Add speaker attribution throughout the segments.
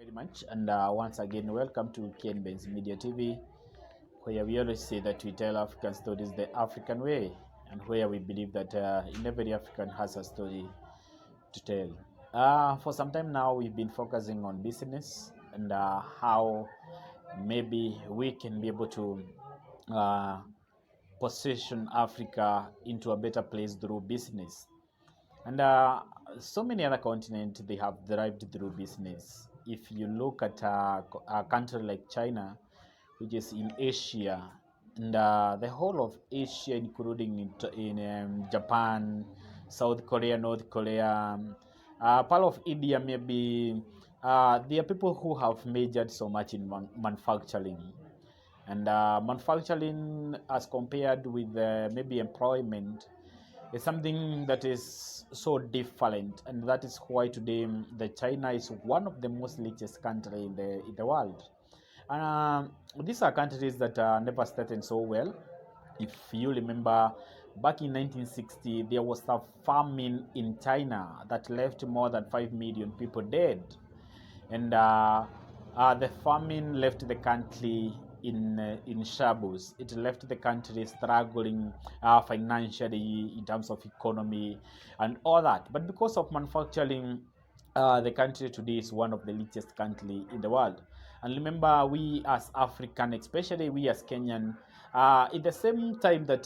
Speaker 1: very much. And once again, welcome to Ken Ben's Media TV, where we always say that we tell African stories the African way, and where we believe that in every African has a story to tell. For some time now, we've been focusing on business and how maybe we can be able to uh, position Africa into a better place through business. And so many other continents they have thrived through business. If you look at a country like China, which is in Asia, and the whole of Asia, including in Japan, South Korea, North Korea, part of India, maybe there are people who have majored so much in manufacturing. And manufacturing, as compared with maybe employment, is something that is so different, and that is why today the China is one of the most richest country in the world. And these are countries that never started so well. If you remember, back in 1960, there was a famine in China that left more than 5 million people dead. And the famine left the country in shambles. It left the country struggling financially in terms of economy and all that. But because of manufacturing, the country today is one of the richest country in the world. And remember, we as African, especially we as Kenyan, in the same time that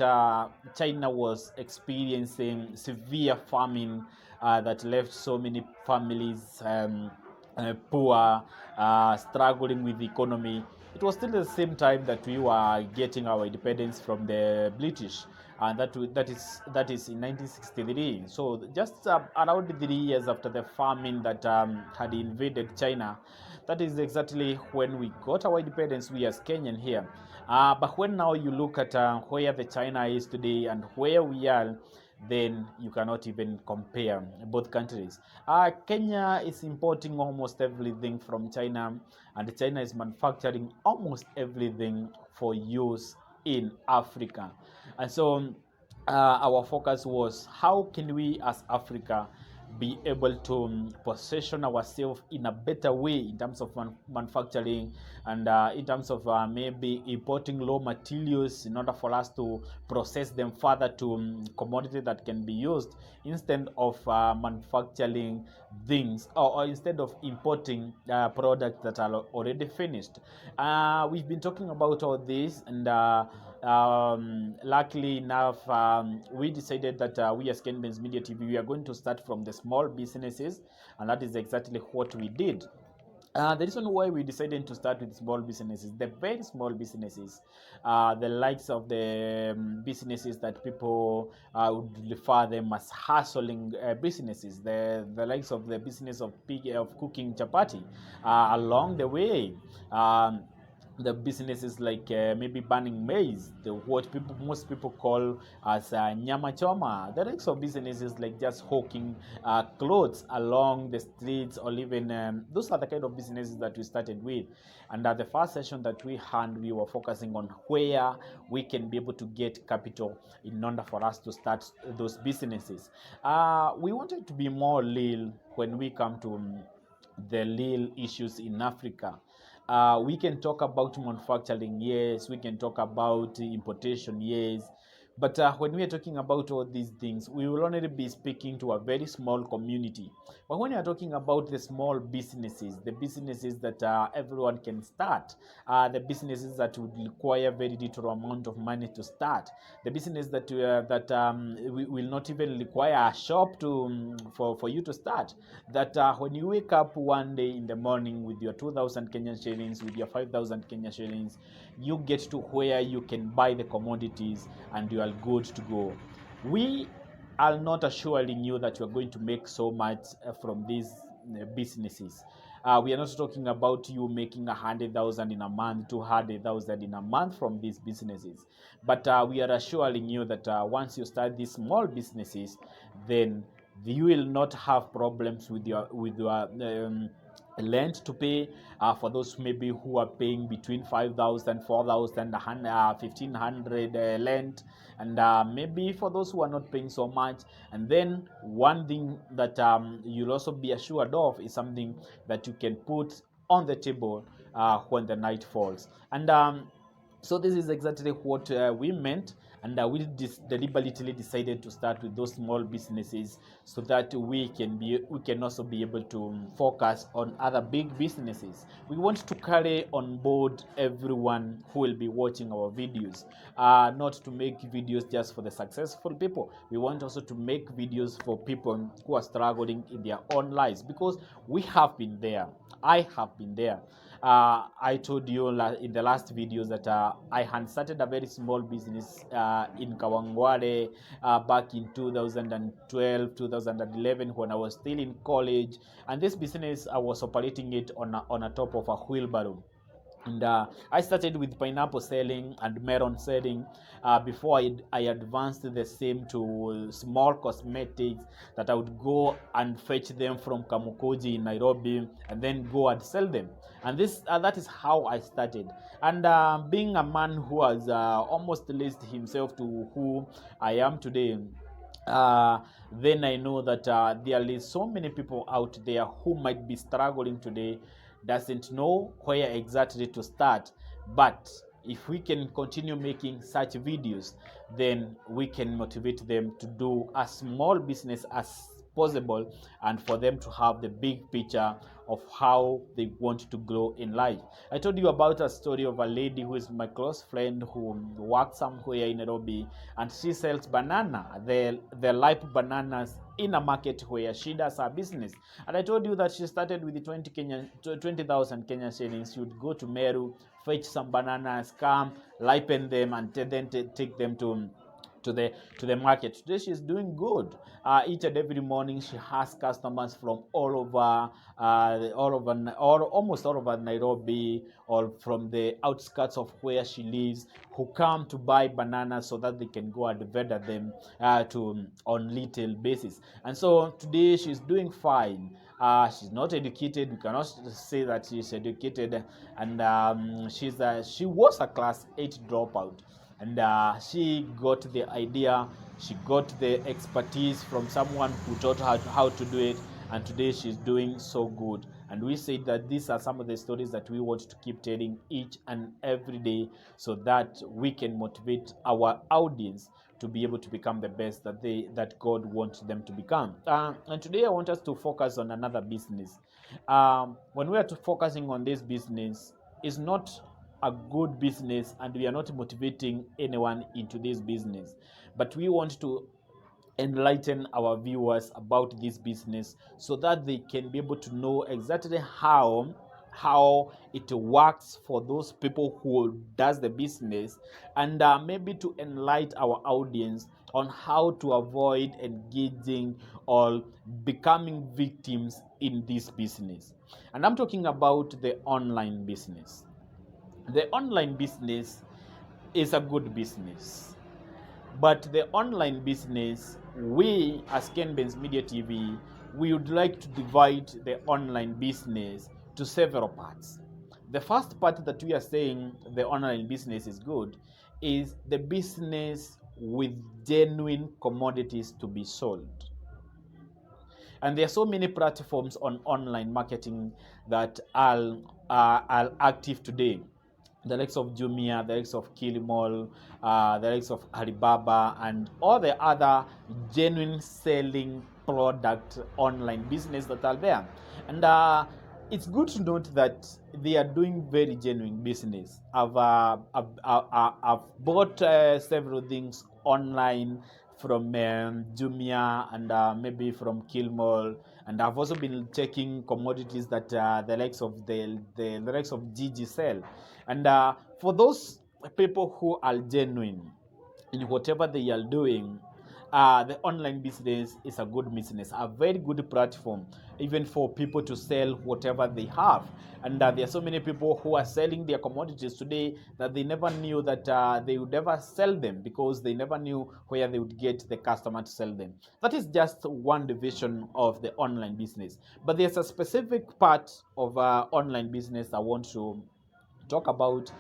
Speaker 1: China was experiencing severe famine that left so many families poor, struggling with the economy. It was still the same time that we were getting our independence from the British, and that is in 1963. So just around 3 years after the famine that had invaded China, that is exactly when we got our independence. We as Kenyan here. But when now you look at where the China is today and where we are, then you cannot even compare both countries. Kenya is importing almost everything from China, and China is manufacturing almost everything for use in Africa. And so our focus was how can we as Africa be able to position ourselves in a better way in terms of manufacturing and in terms of maybe importing raw materials in order for us to process them further to commodity that can be used instead of manufacturing things, or instead of importing products that are already finished. We've been talking about all this, and luckily enough, we decided that we as Kenben's Media TV, we are going to start from the small businesses, and that is exactly what we did. The reason why we decided to start with small businesses, the very small businesses, the likes of the businesses that people would refer them as hustling businesses, the likes of the business of cooking chapati along the way. The businesses like maybe burning maize, what most people call as nyama choma, the likes of businesses like just hawking clothes along the streets, or even those are the kind of businesses that we started with. And at the first session that we had, we were focusing on where we can be able to get capital in order for us to start those businesses. We wanted to be more real when we come to the real issues in Africa. We can talk about manufacturing, yes. We can talk about importation, yes. But when we are talking about all these things, we will only be speaking to a very small community. But when we are talking about the small businesses, the businesses that everyone can start, the businesses that would require very little amount of money to start, the business that will not even require a shop to for you to start. That when you wake up one day in the morning with your 2,000 Kenyan shillings, with your 5,000 Kenyan shillings, you get to where you can buy the commodities and you are good to go. We are not assuring you that you are going to make so much from these businesses. We are not talking about you making 100,000 in a month, 200,000 in a month from these businesses, but we are assuring you that once you start these small businesses, then you will not have problems with your rent to pay, for those maybe who are paying between 5,000, 4,000, 1,500 rent, and maybe for those who are not paying so much. And then one thing that you'll also be assured of is something that you can put on the table when the night falls. And so this is exactly what we meant, and we deliberately decided to start with those small businesses so that we can also be able to focus on other big businesses. We want to carry on board everyone who will be watching our videos, not to make videos just for the successful people. We want also to make videos for people who are struggling in their own lives, because we have been there. I have been there. I told you in the last videos that I had started a very small business in Kawangware back in 2012, 2011, when I was still in college. And this business, I was operating it on a top of a wheelbarrow. And I started with pineapple selling and melon selling before I advanced the same to small cosmetics, that I would go and fetch them from Kamukoji in Nairobi and then go and sell them. And that is how I started. And being a man who has almost laced himself to who I am today, then I know that there is so many people out there who might be struggling today, doesn't know where exactly to start. But if we can continue making such videos, then we can motivate them to do a small business as possible, and for them to have the big picture of how they want to grow in life. I told you about a story of a lady who is my close friend, who works somewhere in Nairobi, and she sells banana, the ripe bananas, in a market where she does her business. And I told you that she started with the 20,000 Kenyan shillings. She would go to Meru, fetch some bananas, come, ripen them, and then take them to the market. Today she's doing good. Each and every morning she has customers from almost all over Nairobi, or from the outskirts of where she lives, who come to buy bananas so that they can go and vendor them on little basis. And so today she's doing fine. She's not educated. We cannot say that she's educated, and she was a class 8 dropout. And she got the idea, she got the expertise from someone who taught her how to do it, and today she's doing so good. And we said that these are some of the stories that we want to keep telling each and every day, so that we can motivate our audience to be able to become the best that God wants them to become. And today I want us to focus on another business. When we are focusing on this business, it's not a good business, and we are not motivating anyone into this business, but we want to enlighten our viewers about this business, so that they can be able to know exactly how it works for those people who does the business, and maybe to enlighten our audience on how to avoid engaging or becoming victims in this business. And I'm talking about the online business. The online business is a good business, but the online business, we as KenBenz Media TV, we would like to divide the online business to several parts. The first part that we are saying the online business is good is the business with genuine commodities to be sold. And there are so many platforms on online marketing that are active today. The likes of Jumia, the likes of Kilimall, the likes of Alibaba, and all the other genuine selling product online business that are there. And it's good to note that they are doing very genuine business. I've bought several things online from Jumia, and maybe from Kilimall, and I've also been checking commodities that the likes of the likes of Gigi sell. And for those people who are genuine in whatever they are doing, the online business is a good business, a very good platform, even for people to sell whatever they have. And there are so many people who are selling their commodities today that they never knew that they would ever sell them, because they never knew where they would get the customer to sell them. That is just one division of the online business. But there's a specific part of online business I want to talk about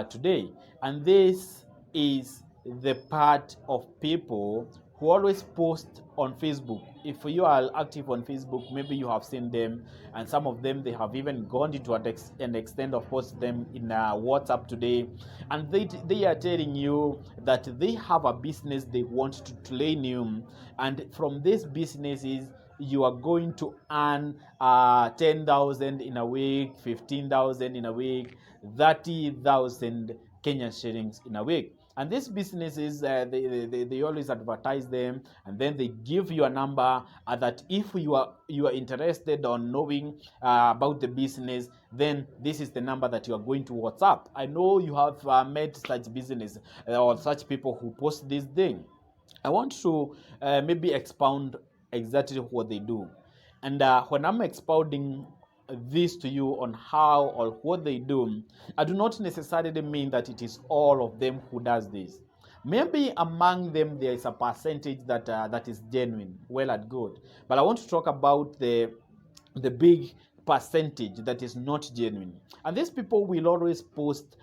Speaker 1: today, and this is the part of people who always post on Facebook. If you are active on Facebook, maybe you have seen them, and some of them, they have even gone into an extent of post them in WhatsApp today, and they are telling you that they have a business they want to train you, and from these businesses you are going to earn 10,000 in a week, 15,000 in a week, 30,000 Kenyan shillings in a week. And these businesses, they always advertise them, and then they give you a number that if you are interested on knowing about the business, then this is the number that you are going to WhatsApp. I know you have met such business or such people who post this thing. I want to maybe expound exactly what they do. And when I'm expounding this to you on how or what they do, I do not necessarily mean that it is all of them who does this. Maybe among them there is a percentage that is genuine, well and good. But I want to talk about the big percentage that is not genuine. And these people will always post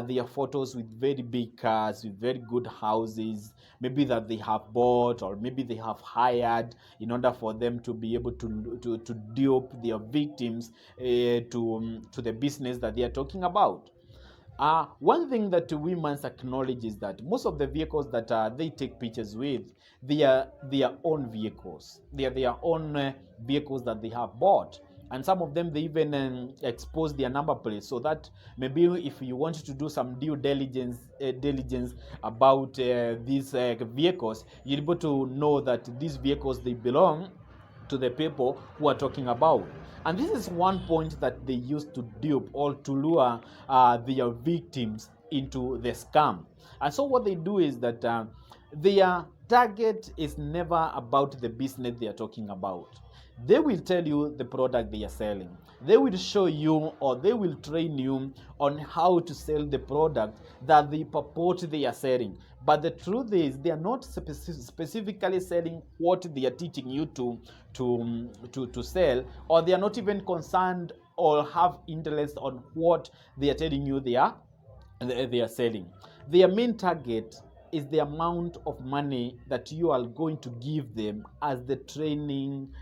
Speaker 1: their photos with very big cars, with very good houses, maybe that they have bought or maybe they have hired in order for them to be able to dupe their victims to the business that they are talking about. One thing that we must acknowledge is that most of the vehicles that they take pictures with, they are their own vehicles. They are their own vehicles that they have bought. And some of them, they even expose their number plates, so that maybe if you want to do some due diligence about these vehicles, you're able to know that these vehicles, they belong to the people who are talking about. And this is one point that they use to dupe or to lure their victims into the scam. And so what they do is that their target is never about the business they are talking about. They will tell you the product they are selling. They will show you, or they will train you on how to sell the product that they purport they are selling. But the truth is, they are not specifically selling what they are teaching you to sell, or they are not even concerned or have interest on what they are telling you they are selling. Their main target is the amount of money that you are going to give them as the training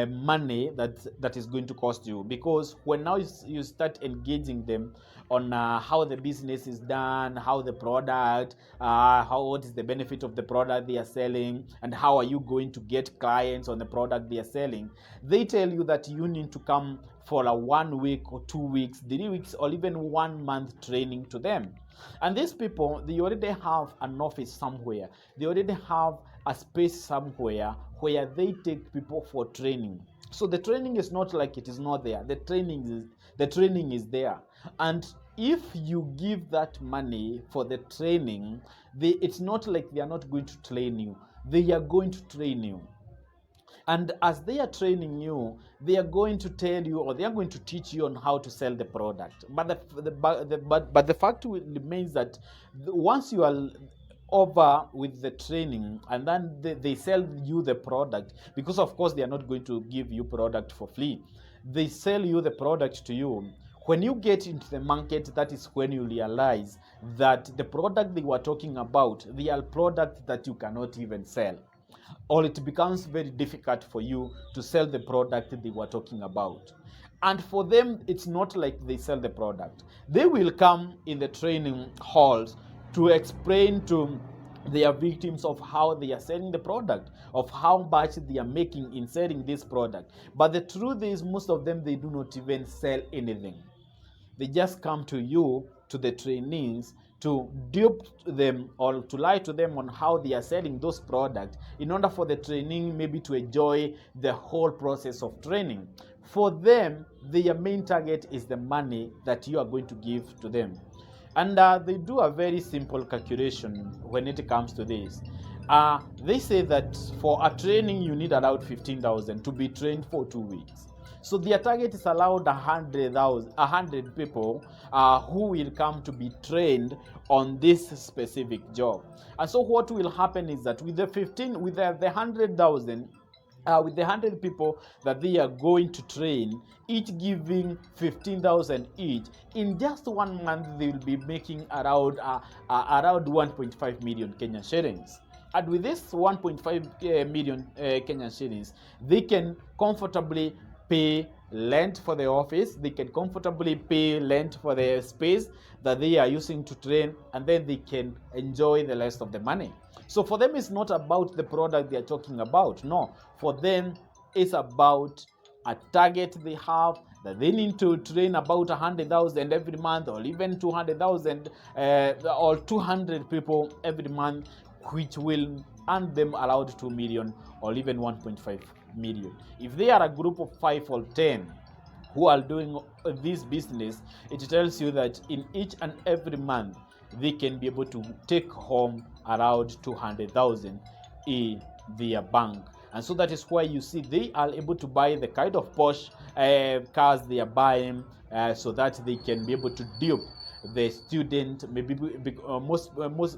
Speaker 1: money that is going to cost you. Because when now you start engaging them on how the business is done, how the product, what is the benefit of the product they are selling, and how are you going to get clients on the product they are selling, they tell you that you need to come for a 1 week or 2 weeks, 3 weeks, or even 1 month training to them. And these people, they already have an office somewhere. They already have a space somewhere where they take people for training. So the training is not like it is not there. The training is there. And if you give that money for the training, it's not like they are not going to train you. They are going to train you. And as they are training you, they are going to tell you, or they are going to teach you on how to sell the product. But the fact remains that once you are over with the training, and then they sell you the product, because of course they are not going to give you product for free. They sell you the product to you. When you get into the market, that is when you realize that the product they were talking about, they are products that you cannot even sell, or it becomes very difficult for you to sell the product they were talking about. And for them, it's not like they sell the product. They will come in the training halls to explain to their victims of how they are selling the product, of how much they are making in selling this product. But the truth is, most of them, they do not even sell anything. They just come to you, to the trainees, to dupe them or to lie to them on how they are selling those products in order for the trainee maybe to enjoy the whole process of training. For them, their main target is the money that you are going to give to them. And they do a very simple calculation when it comes to this. They say that for a training, you need around 15,000 to be trained for 2 weeks. So their target is allowed 100 people who will come to be trained on this specific job. And so what will happen is that with the 100,000, with the 100 people that they are going to train, each giving 15,000 each, in just 1 month they will be making around 1.5 million Kenyan shillings. And with this 1.5 million Kenyan shillings, they can comfortably pay rent for the office, they can comfortably pay rent for the space that they are using to train, and then they can enjoy the rest of the money. So for them, it's not about the product they are talking about. No, for them, it's about a target they have, that they need to train about 100,000 every month, or even 200,000 or 200 people every month, which will earn them around 2 million or even 1.5 million. If they are a group of 5 or 10 who are doing this business, it tells you that in each and every month they can be able to take home around 200,000 in their bank. And so that is why you see they are able to buy the kind of Porsche cars they are buying, so that they can be able to dupe the student, maybe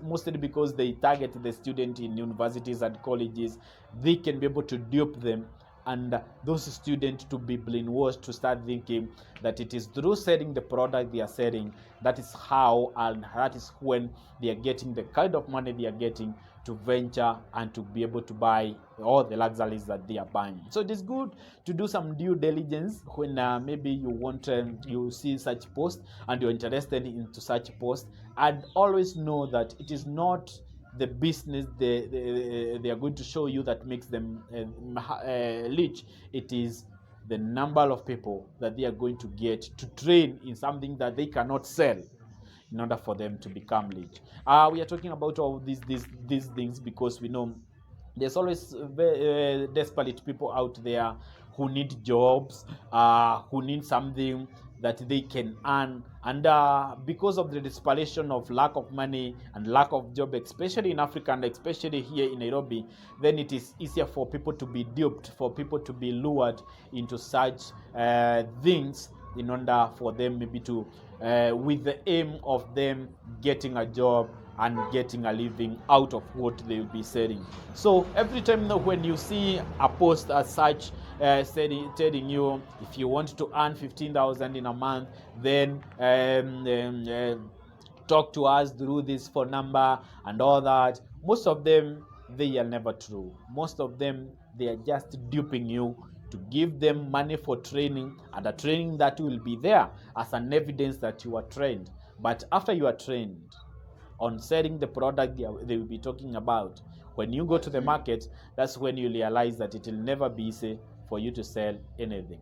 Speaker 1: mostly because they target the student in universities and colleges. They can be able to dupe them, and those students to be brainwashed to start thinking that it is through selling the product they are selling, that is how, and that is when they are getting the kind of money they are getting to venture and to be able to buy all the luxuries that they are buying. So it is good to do some due diligence when maybe you want you see such post and you're interested into such post, and always know that it is not the business they are going to show you that makes them rich. It is the number of people that they are going to get to train in something that they cannot sell in order for them to become rich. We are talking about all these things because we know there's always desperate people out there who need jobs, who need something that they can earn, and because of the desperation of lack of money and lack of job, especially in Africa and especially here in Nairobi, then it is easier for people to be duped, for people to be lured into such things in order for them maybe to with the aim of them getting a job and getting a living out of what they will be selling. So every time when you see a post as such telling you if you want to earn 15,000 in a month, then talk to us through this phone number and all that, most of them, they are never true. Most of them, they are just duping you to give them money for training, and a training that will be there as an evidence that you are trained. But after you are trained on selling the product they will be talking about, when you go to the market, that's when you realize that it will never be easy for you to sell anything.